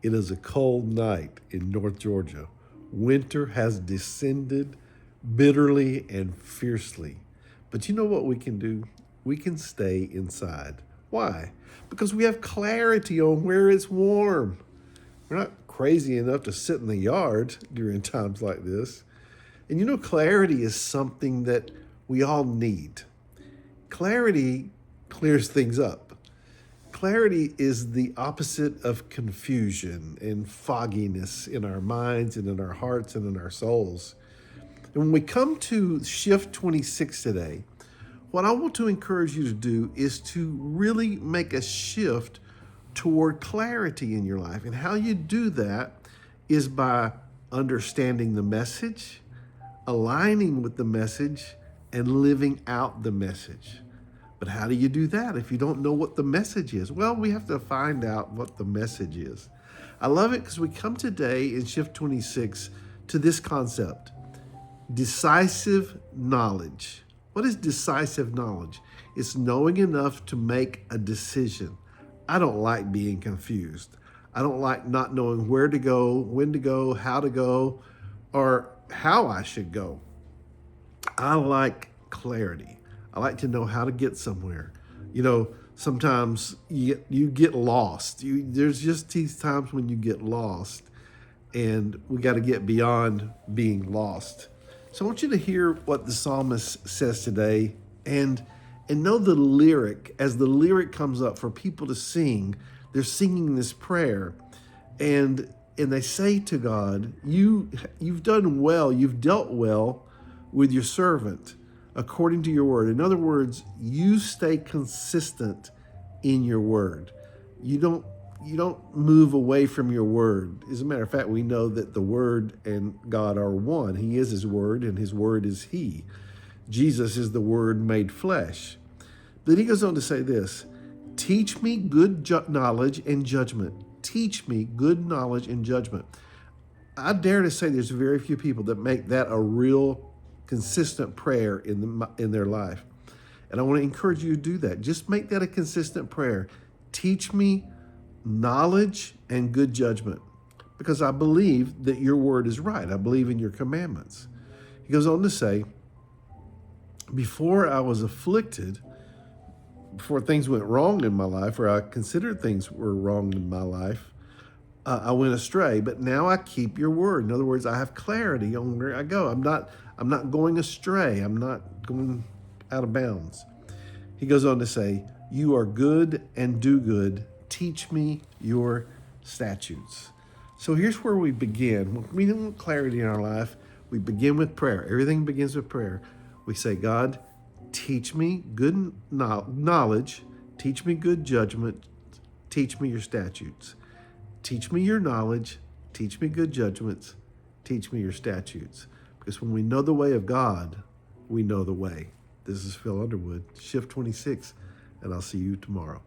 It is a cold night in North Georgia. Winter has descended bitterly and fiercely. But you know what we can do? We can stay inside. Why? Because we have clarity on where it's warm. We're not crazy enough to sit in the yard during times like this. And you know, clarity is something that we all need. Clarity clears things up. Clarity is the opposite of confusion and fogginess in our minds and in our hearts and in our souls. And when we come to Shift 26 today, what I want to encourage you to do is to really make a shift toward clarity in your life. And how you do that is by understanding the message, aligning with the message, and living out the message. But how do you do that if you don't know what the message is? Well, we have to find out what the message is. I love it because we come today in Shift 26 to this concept, decisive knowledge. What is decisive knowledge? It's knowing enough to make a decision. I don't like being confused. I don't like not knowing where to go, when to go, how to go, or how I should go. I like clarity. I like to know how to get somewhere. You know, sometimes you get lost. There's just these times when you get lost, and we got to get beyond being lost. So I want you to hear what the psalmist says today, and know the lyric. As the lyric comes up for people to sing, they're singing this prayer, and they say to God, you've done well, you've dealt well with your servant according to your word. In other words, you stay consistent in your word. You don't move away from your word. As a matter of fact, we know that the word and God are one. He is his word, and his word is he. Jesus is the word made flesh. Then he goes on to say this, teach me good knowledge and judgment. Teach me good knowledge and judgment. I dare to say there's very few people that make that a real consistent prayer in their life. And I want to encourage you to do that. Just make that a consistent prayer. Teach me knowledge and good judgment, because I believe that your word is right. I believe in your commandments. He goes on to say, before I was afflicted, before things went wrong in my life, or I considered things were wrong in my life, I went astray, but now I keep your word. In other words, I have clarity on where I go. I'm not going astray. I'm not going out of bounds. He goes on to say, you are good and do good. Teach me your statutes. So here's where we begin. When we want clarity in our life, we begin with prayer. Everything begins with prayer. We say, God, teach me good knowledge. Teach me good judgment. Teach me your statutes. Teach me your knowledge, teach me good judgments, teach me your statutes. Because when we know the way of God, we know the way. This is Phil Underwood, Shift 26, and I'll see you tomorrow.